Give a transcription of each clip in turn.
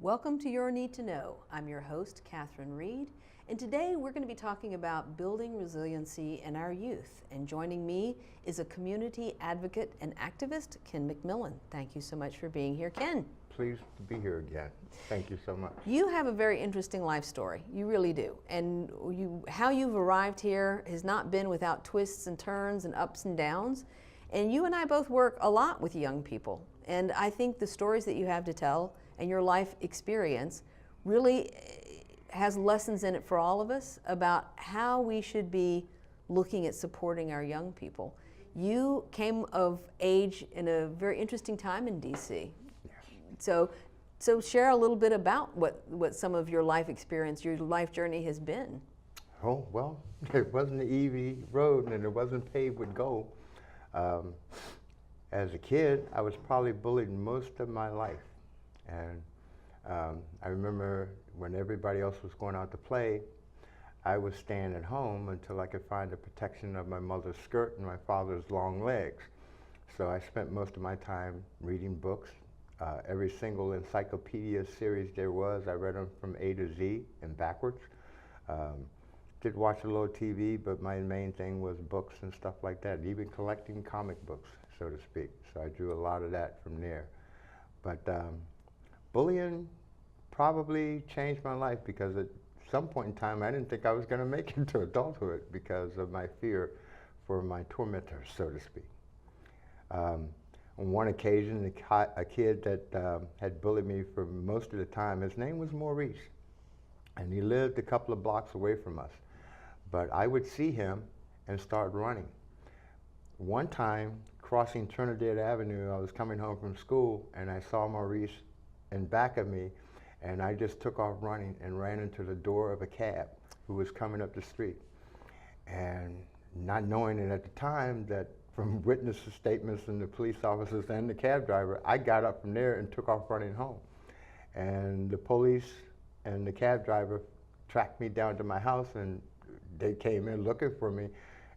Welcome to Your Need to Know. I'm your host, Catherine Reed, and today we're going to be talking about building resiliency in our youth. And joining me is a community advocate and activist, Ken McMillon. Thank you so much for being here, Ken. Pleased to be here again. Thank you so much. You have a very interesting life story. You really do. And how you've arrived here has not been without twists and turns and ups and downs. And you and I both work a lot with young people. And I think the stories that you have to tell and your life experience really has lessons in it for all of us about how we should be looking at supporting our young people. You came of age in a very interesting time in DC. Yes. So share a little bit about what some of your life experience, your life journey has been. Oh, well, it wasn't an easy road and it wasn't paved with gold. As a kid, I was probably bullied most of my life. And I remember when everybody else was going out to play, I was staying at home until I could find the protection of my mother's skirt and my father's long legs. So I spent most of my time reading books. Every single encyclopedia series there was, I read them from A to Z and backwards. Did watch a little TV, but my main thing was books and stuff like that, even collecting comic books, so to speak. So I drew a lot of that from there. But bullying probably changed my life because at some point in time I didn't think I was going to make it to adulthood because of my fear for my tormentors, so to speak. On one occasion, a kid that had bullied me for most of the time, his name was Maurice, and he lived a couple of blocks away from us. But I would see him and start running. One time, crossing Trinidad Avenue, I was coming home from school and I saw Maurice in back of me, and I just took off running and ran into the door of a cab who was coming up the street. And not knowing it at the time that from witnesses' statements and the police officers and the cab driver, I got up from there and took off running home. And the police and the cab driver tracked me down to my house, and they came in looking for me.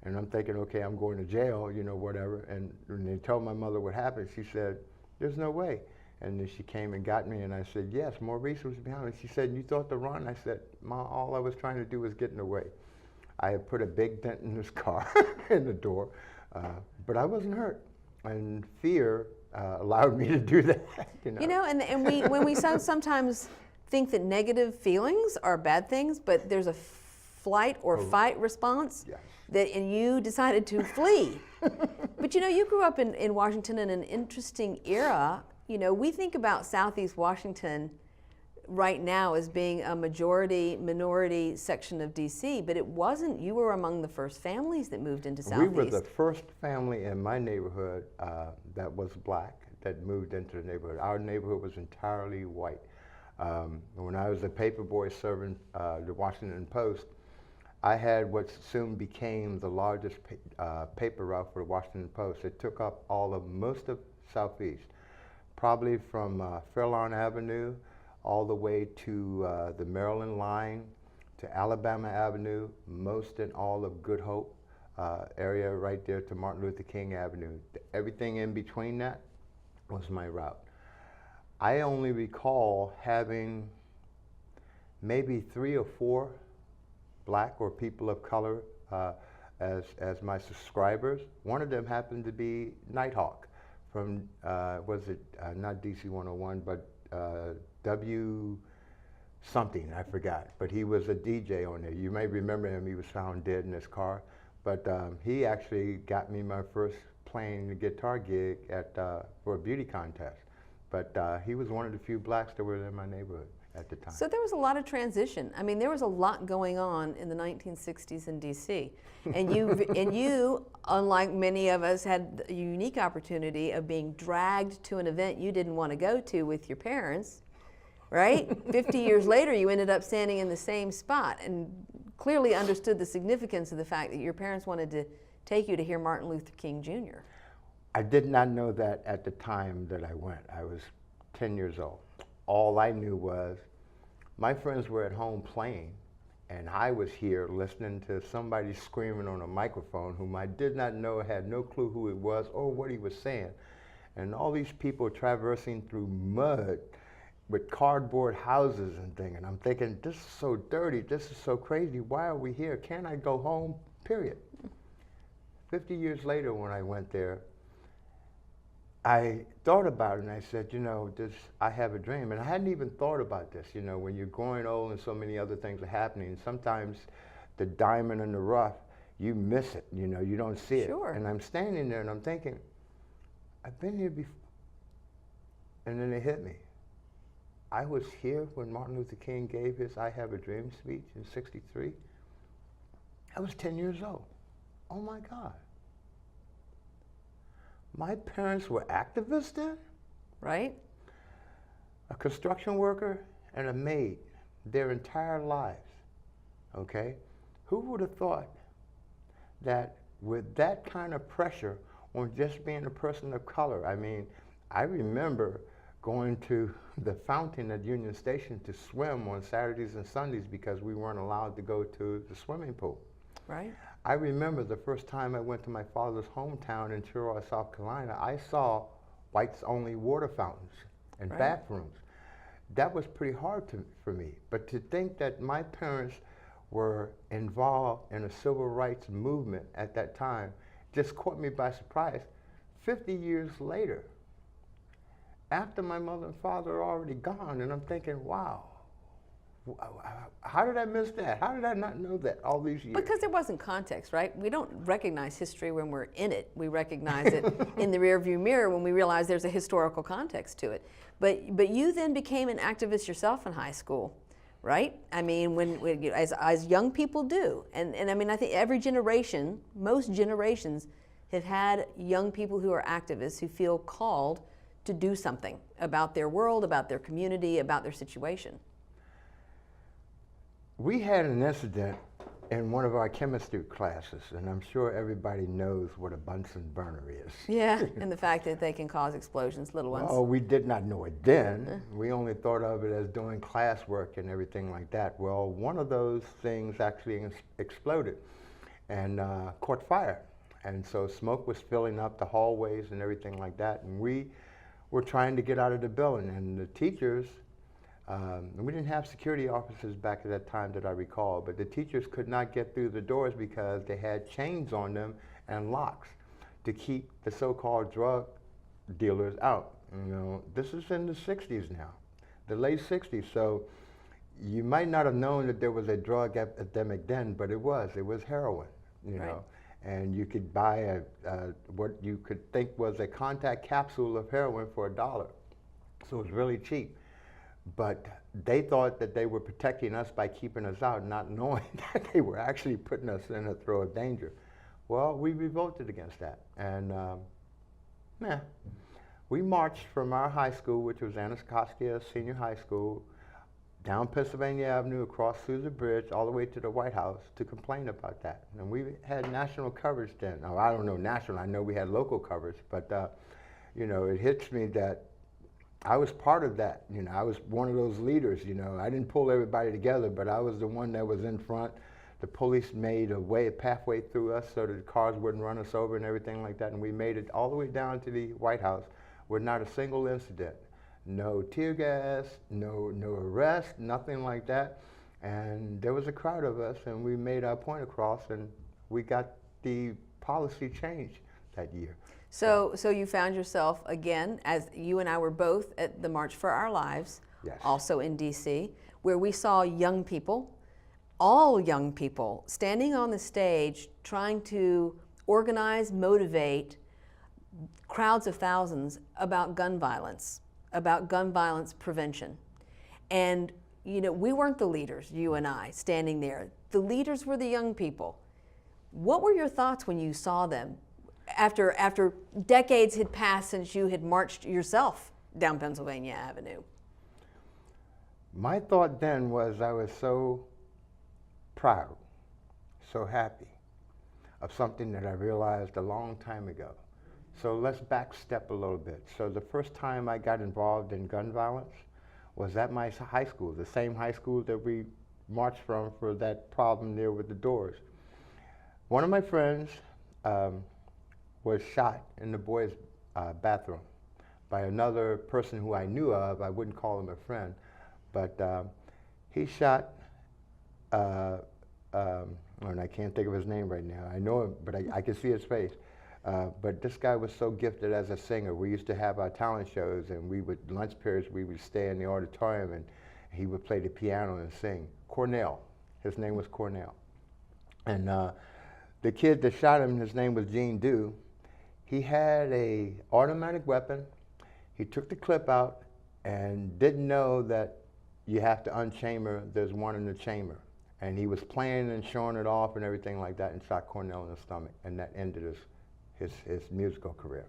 And I'm thinking, okay, I'm going to jail, you know, whatever. And when they told my mother what happened, she said, "There's no way." And then she came and got me, and I said, "Yes, Maurice was behind me." She said, "You thought to run?" I said, "Ma, all I was trying to do was get in the way." I had put a big dent in his car in the door, but I wasn't hurt. And fear allowed me to do that. And when we sometimes think that negative feelings are bad things, but there's a flight or fight response. Yes. And you decided to flee. But you grew up in Washington in an interesting era. We think about Southeast Washington right now as being a minority section of DC, but it wasn't. You were among the first families that moved into Southeast. We were the first family in my neighborhood that was black that moved into the neighborhood. Our neighborhood was entirely white. When I was a paper boy serving the Washington Post, I had what soon became the largest paper route for the Washington Post. It took up most of Southeast, probably from Fairlawn Avenue all the way to the Maryland line, to Alabama Avenue, most and all of Good Hope area right there to Martin Luther King Avenue. Everything in between that was my route. I only recall having maybe 3 or 4 black or people of color as my subscribers. One of them happened to be Nighthawk from, not DC 101, but W something, I forgot. But he was a DJ on there. You may remember him, he was found dead in his car. But he actually got me my first playing the guitar gig for a beauty contest. But he was one of the few blacks that were in my neighborhood at the time. So there was a lot of transition. I mean, there was a lot going on in the 1960s in DC. And you, unlike many of us, had a unique opportunity of being dragged to an event you didn't want to go to with your parents, right? 50 years later, you ended up standing in the same spot and clearly understood the significance of the fact that your parents wanted to take you to hear Martin Luther King Jr. I did not know that at the time that I went. I was 10 years old. All I knew was my friends were at home playing, and I was here listening to somebody screaming on a microphone whom I did not know, had no clue who it was or what he was saying. And all these people traversing through mud with cardboard houses and things. And I'm thinking, this is so dirty, this is so crazy, why are we here? Can't I go home? Period. 50 years later when I went there, I thought about it and I said, you know, I have a dream. And I hadn't even thought about this, you know, when you're growing old and so many other things are happening, sometimes the diamond in the rough, you miss it, you know, you don't see it. Sure. And I'm standing there and I'm thinking, I've been here before. And then it hit me. I was here when Martin Luther King gave his I Have a Dream speech in '63. I was 10 years old. Oh my God. My parents were activists then? Right? A construction worker and a maid their entire lives, okay? Who would have thought that with that kind of pressure on just being a person of color? I mean, I remember going to the fountain at Union Station to swim on Saturdays and Sundays because we weren't allowed to go to the swimming pool. Right. I remember the first time I went to my father's hometown in Troy, South Carolina, I saw whites-only water fountains and Right. bathrooms. That was pretty hard for me. But to think that my parents were involved in a civil rights movement at that time just caught me by surprise. 50 years later, after my mother and father are already gone, and I'm thinking, wow, how did I miss that? How did I not know that all these years? Because there wasn't context, right? We don't recognize history when we're in it. We recognize it in the rearview mirror when we realize there's a historical context to it. But you then became an activist yourself in high school, right? I mean, as young people do. And I mean, I think every generation, most generations have had young people who are activists who feel called to do something about their world, about their community, about their situation. We had an incident in one of our chemistry classes, and I'm sure everybody knows what a Bunsen burner is. Yeah, and the fact that they can cause explosions, little ones. Oh, we did not know it then. We only thought of it as doing classwork and everything like that. Well, one of those things actually exploded and caught fire. And so smoke was filling up the hallways and everything like that. And we were trying to get out of the building. And the teachers, we didn't have security officers back at that time that I recall, but the teachers could not get through the doors because they had chains on them and locks to keep the so-called drug dealers out. You know, this is in the 60s now, the late 60s. So you might not have known that there was a drug epidemic then, but it was heroin, you know. And you could buy what you could think was a contact capsule of heroin for $1. So it was really cheap. But they thought that they were protecting us by keeping us out, not knowing that they were actually putting us in a throw of danger. Well, we revolted against that. And we marched from our high school, which was Anacostia Senior High School, down Pennsylvania Avenue, across Sousa Bridge, all the way to the White House to complain about that. And we had national coverage then. Oh, I don't know national, I know we had local coverage, but you know, it hits me that I was part of that. You know, I was one of those leaders, you know. I didn't pull everybody together, but I was the one that was in front. The police made a pathway through us so that the cars wouldn't run us over and everything like that. And we made it all the way down to the White House with not a single incident. No tear gas, no arrest, nothing like that. And there was a crowd of us, and we made our point across, and we got the policy changed that year. So you found yourself again, as you and I were both at the March for Our Lives, Yes. also in DC, where we saw young people, all young people, standing on the stage trying to organize, motivate crowds of thousands about gun violence prevention. And you know, we weren't the leaders, you and I, standing there. The leaders were the young people. What were your thoughts when you saw them after decades had passed since you had marched yourself down Pennsylvania Avenue? My thought then was I was so proud, so happy of something that I realized a long time ago. So let's back step a little bit. So the first time I got involved in gun violence was at my high school, the same high school that we marched from for that problem there with the doors. One of my friends was shot in the boys' bathroom by another person who I knew of. I wouldn't call him a friend, but he shot, and I can't think of his name right now. I know him, but I can see his face. But this guy was so gifted as a singer. We used to have our talent shows, and lunch periods, we would stay in the auditorium, and he would play the piano and sing. Cornell. His name was Cornell. And the kid that shot him, his name was Gene Dew. He had a automatic weapon. He took the clip out and didn't know that you have to unchamber. There's one in the chamber. And he was playing and showing it off and everything like that, and shot Cornell in the stomach. And that ended his musical career.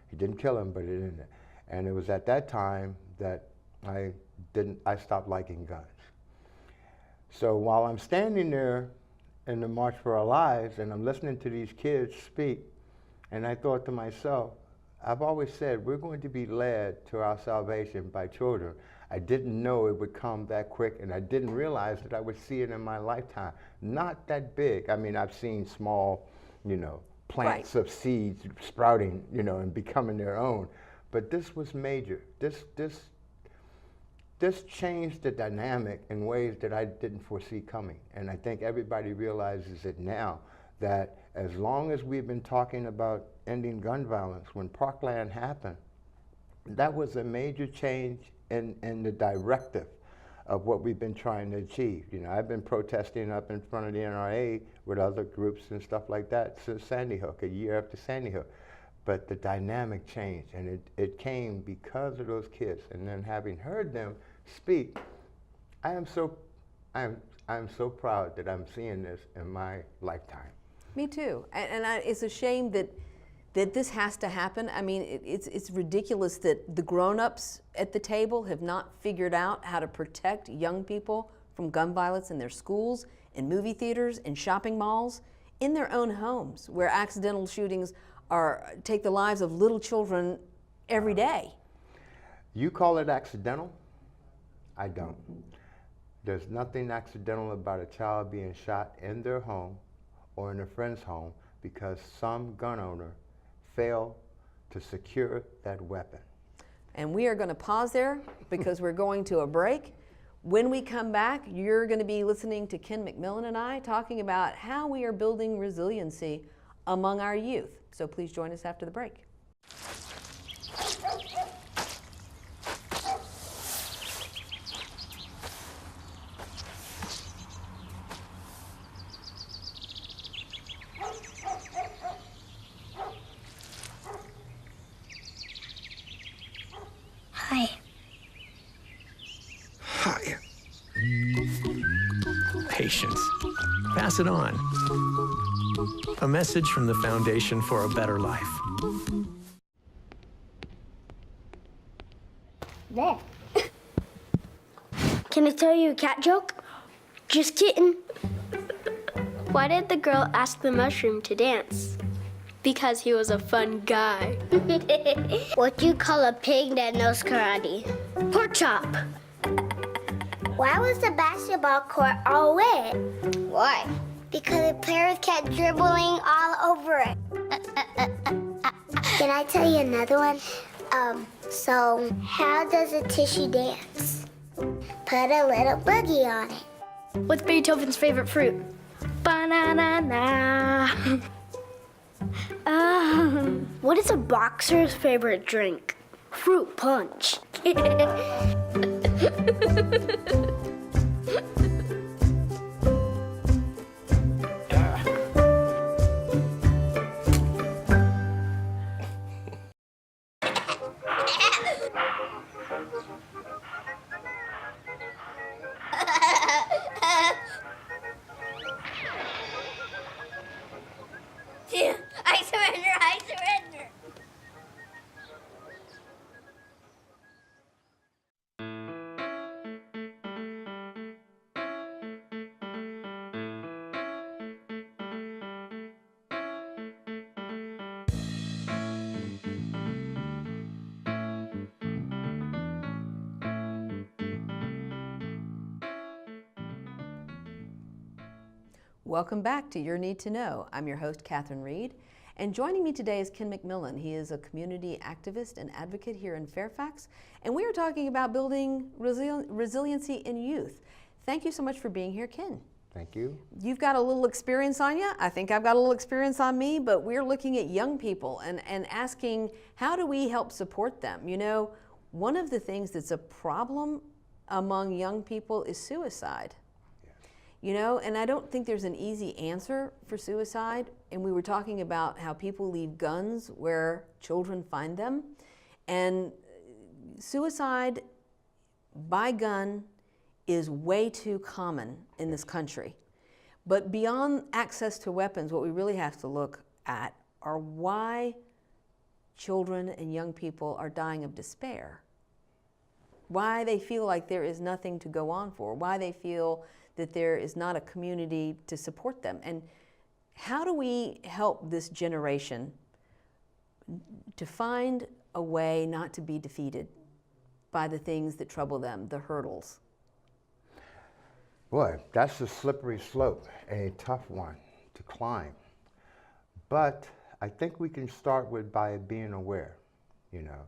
He didn't kill him, but it ended. And it was at that time that I stopped liking guns. So while I'm standing there in the March for Our Lives and I'm listening to these kids speak, and I thought to myself, I've always said we're going to be led to our salvation by children. I didn't know it would come that quick, and I didn't realize that I would see it in my lifetime. Not that big. I mean, I've seen small, plants of seeds sprouting, and becoming their own. But this was major. This changed the dynamic in ways that I didn't foresee coming. And I think everybody realizes it now, that as long as we've been talking about ending gun violence, when Parkland happened, that was a major change in the directive of what we've been trying to achieve. I've been protesting up in front of the NRA with other groups and stuff like that since Sandy Hook, a year after Sandy Hook. But the dynamic changed, and it came because of those kids. And then having heard them speak, I am so proud that I'm seeing this in my lifetime. Me too. And it's a shame that this has to happen. I mean, it's ridiculous that the grown-ups at the table have not figured out how to protect young people from gun violence in their schools, in movie theaters, in shopping malls, in their own homes, where accidental shootings take the lives of little children every day. You call it accidental? I don't. There's nothing accidental about a child being shot in their home or in a friend's home because some gun owner failed to secure that weapon. And we are going to pause there because we're going to a break. When we come back, you're going to be listening to Ken McMillon and I talking about how we are building resiliency among our youth. So please join us after the break. Hi. Hi. Patience. Pass it on. A message from the Foundation for a Better Life. There. Can I tell you a cat joke? Just kidding. Why did the girl ask the mushroom to dance? Because he was a fun guy. What do you call a pig that knows karate? Pork chop. Why was the basketball court all wet? Why? Because the players kept dribbling all over it. Can I tell you another one? So how does a tissue dance? Put a little boogie on it. What's Beethoven's favorite fruit? Banana. What is a boxer's favorite drink? Fruit punch. I surrender, I surrender. Welcome back to Your Need to Know. I'm your host, Catherine Reed, And joining me today is Ken McMillon. He is a community activist and advocate here in Fairfax. And we are talking about building resiliency in youth. Thank you so much for being here, Ken. Thank you. You've got a little experience on you. I think I've got a little experience on me, but we're looking at young people and asking, how do we help support them? You know, one of the things that's a problem among young people is suicide. Yes. You know, and I don't think there's an easy answer for suicide. And we were talking about how people leave guns where children find them. And suicide by gun is way too common in this country. But beyond access to weapons, what we really have to look at are why children and young people are dying of despair. Why they feel like there is nothing to go on for, why they feel that there is not a community to support them. And how do we help this generation to find a way not to be defeated by the things that trouble them, the hurdles? Boy, that's a slippery slope, a tough one to climb. But I think we can start with by being aware, you know.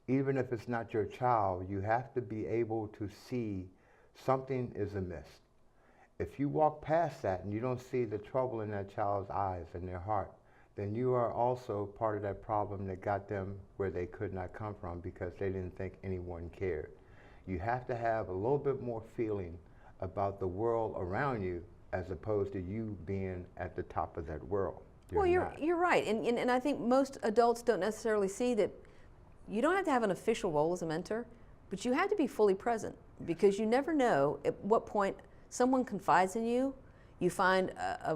Even if it's not your child, you have to be able to see something is amiss. If you walk past that and you don't see the trouble in that child's eyes and their heart, then you are also part of that problem that got them where they could not come from because they didn't think anyone cared. You have to have a little bit more feeling about the world around you as opposed to you being at the top of that world. Well, you're right. And I think most adults don't necessarily see that you don't have to have an official role as a mentor, but you have to be fully present because you never know at what point someone confides in you. You find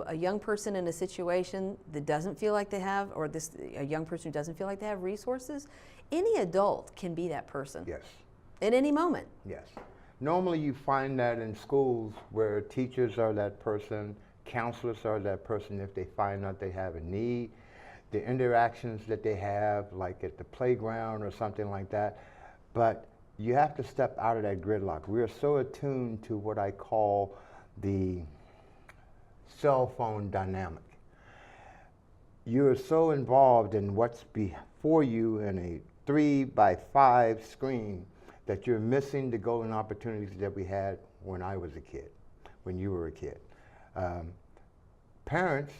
a young person in a situation that doesn't feel like they have, or a young person who doesn't feel like they have resources. Any adult can be that person. Yes. At any moment. Yes. Normally you find that in schools where teachers are that person, counselors are that person if they find out they have a need, the interactions that they have like at the playground or something like that. But you have to step out of that gridlock. We are so attuned to what I call the cell phone dynamic. You are so involved in what's before you in a 3x5 screen that you're missing the golden opportunities that we had when I was a kid, when you were a kid. Parents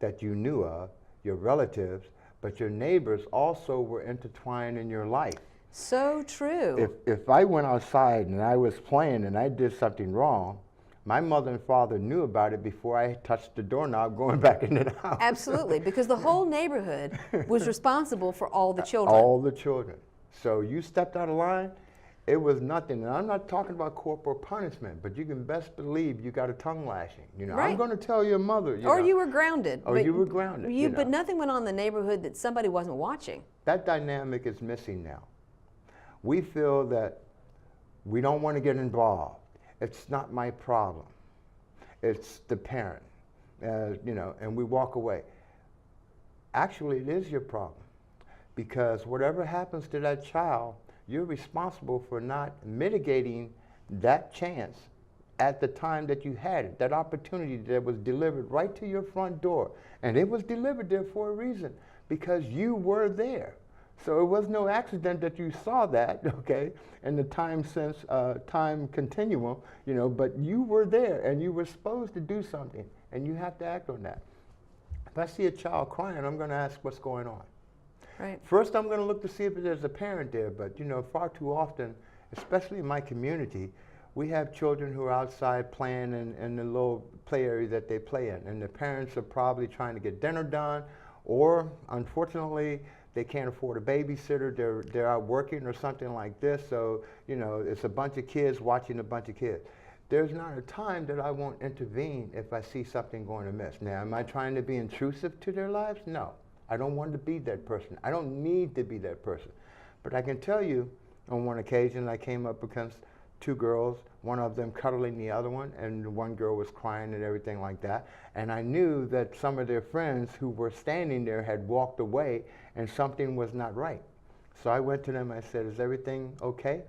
that you knew of, your relatives, but your neighbors also were intertwined in your life. So true. If I went outside and I was playing and I did something wrong, my mother and father knew about it before I touched the doorknob going back into the house. Absolutely, because the whole neighborhood was responsible for all the children. All the children. So you stepped out of line, it was nothing. And I'm not talking about corporal punishment, but you can best believe you got a tongue lashing. You know, right. I'm going to tell your mother. You were grounded. Or you were grounded. But nothing went on in the neighborhood that somebody wasn't watching. That dynamic is missing now. We feel that we don't want to get involved. It's not my problem. It's the parent, you know, and we walk away. Actually, it is your problem. Because whatever happens to that child, you're responsible for not mitigating that chance at the time that you had it, that opportunity that was delivered right to your front door. And it was delivered there for a reason, because you were there. So it was no accident that you saw that, okay, in the time continuum, you know, but you were there and you were supposed to do something, and you have to act on that. If I see a child crying, I'm going to ask what's going on. Right. First, I'm going to look to see if there's a parent there, but you know, far too often, especially in my community, we have children who are outside playing in the little play area that they play in, and the parents are probably trying to get dinner done, or unfortunately, they can't afford a babysitter, they're out working or something like this, so you know, it's a bunch of kids watching a bunch of kids. There's not a time that I won't intervene if I see something going amiss. Now, am I trying to be intrusive to their lives? No. I don't want to be that person. I don't need to be that person. But I can tell you, on one occasion, I came up against two girls, one of them cuddling the other one, and one girl was crying and everything like that. And I knew that some of their friends who were standing there had walked away and something was not right. So I went to them, I said, is everything okay?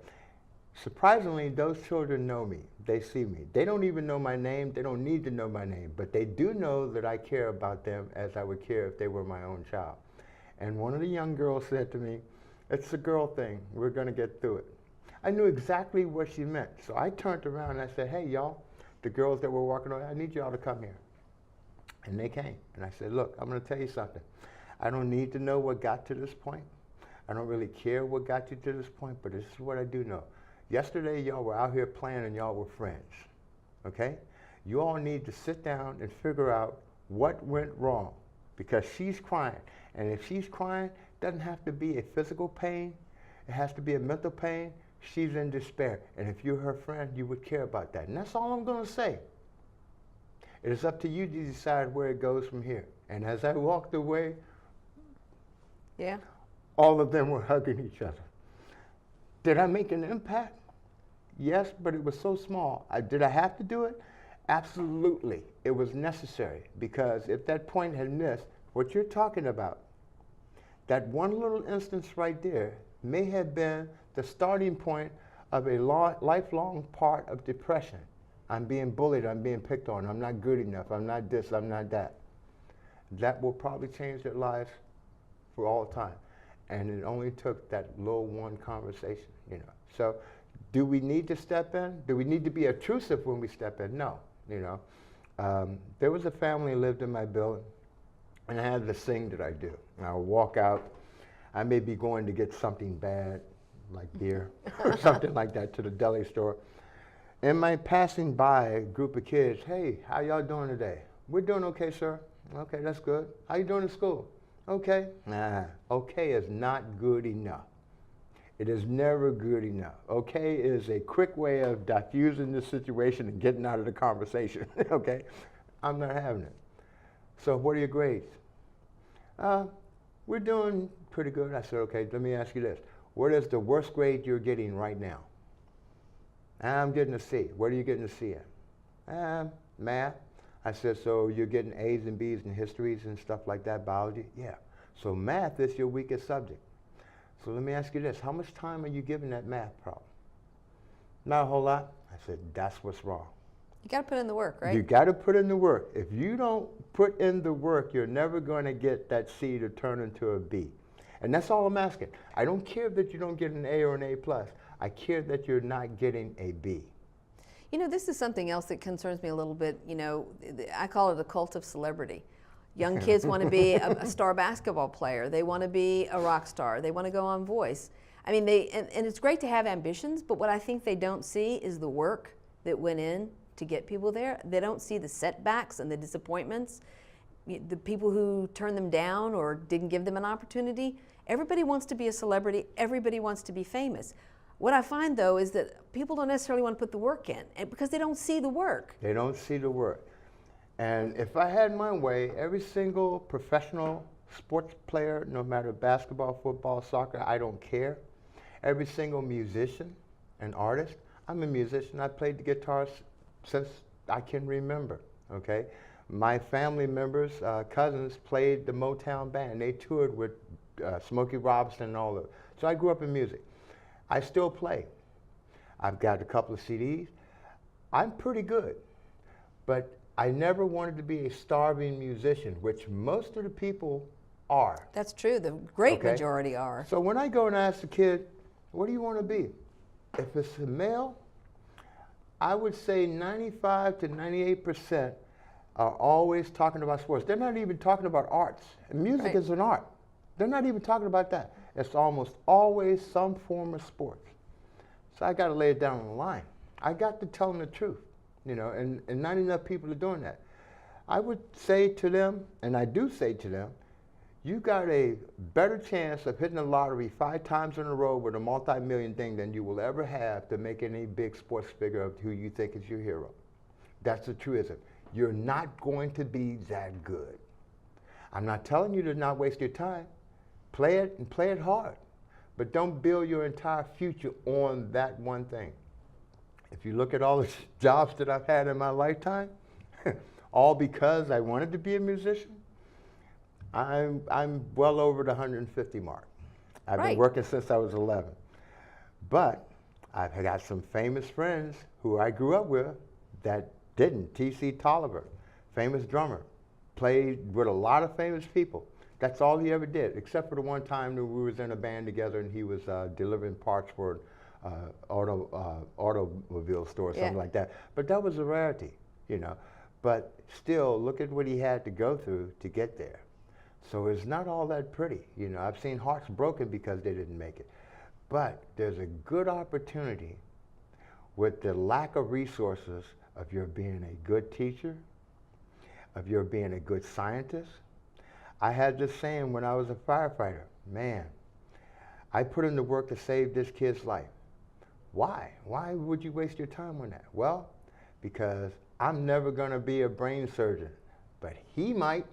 Surprisingly, those children know me. They see me. They don't even know my name. They don't need to know my name, but they do know that I care about them as I would care if they were my own child. And one of the young girls said to me, "It's a girl thing. We're going to get through it." I knew exactly what she meant. So I turned around and I said, "Hey, y'all, the girls that were walking on, I need y'all to come here." And they came. And I said, "Look, I'm going to tell you something. I don't need to know what got to this point. I don't really care what got you to this point, but this is what I do know. Yesterday, y'all were out here playing and y'all were friends, okay? You all need to sit down and figure out what went wrong, because she's crying. And if she's crying, it doesn't have to be a physical pain. It has to be a mental pain. She's in despair. And if you're her friend, you would care about that." And that's all I'm going to say. It is up to you to decide where it goes from here. And as I walked away, Yeah. all of them were hugging each other. Did I make an impact? Yes, but it was so small. Did I have to do it? Absolutely. It was necessary, because if that point had missed, what you're talking about, that one little instance right there may have been the starting point of a lifelong part of depression. I'm being bullied, I'm being picked on, I'm not good enough, I'm not this, I'm not that. That will probably change their lives for all time. And it only took that little one conversation, you know. So do we need to step in? Do we need to be intrusive when we step in? No, you know. There was a family who lived in my building, and I had this thing that I do. And I'll walk out. I may be going to get something bad, like beer or something like that, to the deli store. In my passing by a group of kids, "Hey, how y'all doing today?" "We're doing okay, sir." "Okay, that's good." "How you doing in school?" "Okay." Nah, okay is not good enough. It is never good enough. Okay is a quick way of diffusing the situation and getting out of the conversation, okay? I'm not having it. "So what are your grades?" "We're doing pretty good." I said, "Okay, let me ask you this. What is the worst grade you're getting right now?" "I'm getting a C." "What are you getting a C in?" "Math." I said, "So you're getting A's and B's in histories and stuff like that, biology?" "Yeah." "So math is your weakest subject. So let me ask you this. How much time are you giving that math problem?" "Not a whole lot." I said, "That's what's wrong." You got to put in the work, right? You got to put in the work. If you don't put in the work, you're never going to get that C to turn into a B. And that's all I'm asking. I don't care that you don't get an A or an A+. I care that you're not getting a B. You know, this is something else that concerns me a little bit. You know, I call it a cult of celebrity. Young kids want to be a star basketball player. They want to be a rock star. They want to go on Voice. I mean, and it's great to have ambitions, but what I think they don't see is the work that went in to get people there. They don't see the setbacks and the disappointments, the people who turned them down or didn't give them an opportunity. Everybody wants to be a celebrity. Everybody wants to be famous. What I find, though, is that people don't necessarily want to put the work in because they don't see the work. They don't see the work. And if I had my way, every single professional sports player, no matter basketball, football, soccer, I don't care. Every single musician and artist. I'm a musician. I played the guitar since I can remember, okay? My family members, cousins, played the Motown band. They toured with Smokey Robinson and all of it. So I grew up in music. I still play. I've got a couple of CDs. I'm pretty good, but I never wanted to be a starving musician, which most of the people are. That's true. The great Okay. majority are. So when I go and ask the kid, "What do you want to be?" If it's a male, I would say 95 to 98% are always talking about sports. They're not even talking about arts. And music Right. is an art. They're not even talking about that. It's almost always some form of sports. So I got to lay it down on the line. I got to tell them the truth, you know, and not enough people are doing that. I would say to them, and I do say to them, you got a better chance of hitting the lottery 5 times in a row with a multi-million thing than you will ever have to make any big sports figure of who you think is your hero. That's the truism. You're not going to be that good. I'm not telling you to not waste your time. Play it and play it hard. But don't build your entire future on that one thing. If you look at all the jobs that I've had in my lifetime, all because I wanted to be a musician, I'm well over the 150 mark. I've been working since I was 11. But I've got some famous friends who I grew up with that didn't. T.C. Tolliver, famous drummer, played with a lot of famous people. That's all he ever did, except for the one time that we was in a band together and he was delivering parts for automobile store or something like that. But that was a rarity, you know. But still, look at what he had to go through to get there. So it's not all that pretty. You know, I've seen hearts broken because they didn't make it. But there's a good opportunity with the lack of resources of your being a good teacher, of your being a good scientist. I had this saying when I was a firefighter, man, I put in the work to save this kid's life. Why? Why would you waste your time on that? Well, because I'm never going to be a brain surgeon, but he might.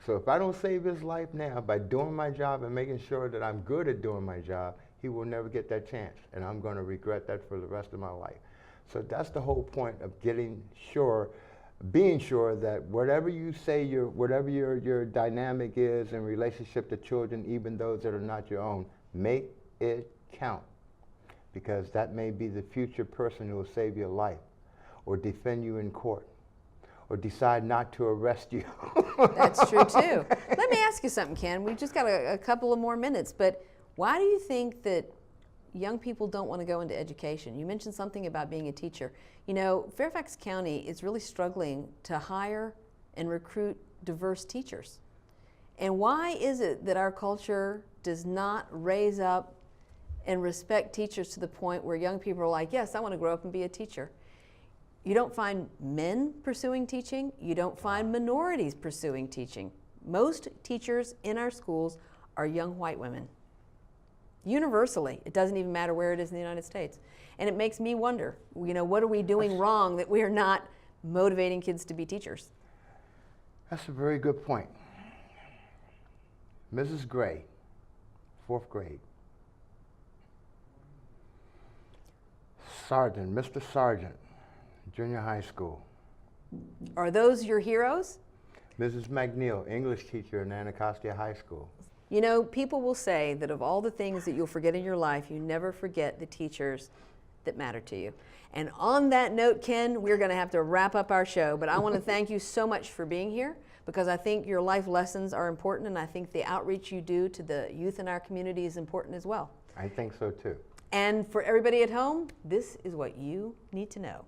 So if I don't save his life now by doing my job and making sure that I'm good at doing my job, he will never get that chance, and I'm going to regret that for the rest of my life. So that's the whole point of being sure that whatever you say, whatever your dynamic is in relationship to children, even those that are not your own, make it count, because that may be the future person who will save your life, or defend you in court, or decide not to arrest you. That's true too. Let me ask you something, Ken. We've just got a couple of more minutes, but why do you think that young people don't want to go into education? You mentioned something about being a teacher. You know, Fairfax County is really struggling to hire and recruit diverse teachers. And why is it that our culture does not raise up and respect teachers to the point where young people are like, yes, I want to grow up and be a teacher? You don't find men pursuing teaching. You don't find minorities pursuing teaching. Most teachers in our schools are young white women. Universally, it doesn't even matter where it is in the United States. And it makes me wonder, you know, what are we doing wrong that we are not motivating kids to be teachers? That's a very good point. Mrs. Gray, 4th grade. Sergeant, Mr. Sergeant, junior high school. Are those your heroes? Mrs. McMillon, English teacher in Anacostia High School. You know, people will say that of all the things that you'll forget in your life, you never forget the teachers that matter to you. And on that note, Ken, we're going to have to wrap up our show, but I want to thank you so much for being here, because I think your life lessons are important, and I think the outreach you do to the youth in our community is important as well. I think so too. And for everybody at home, this is what you need to know.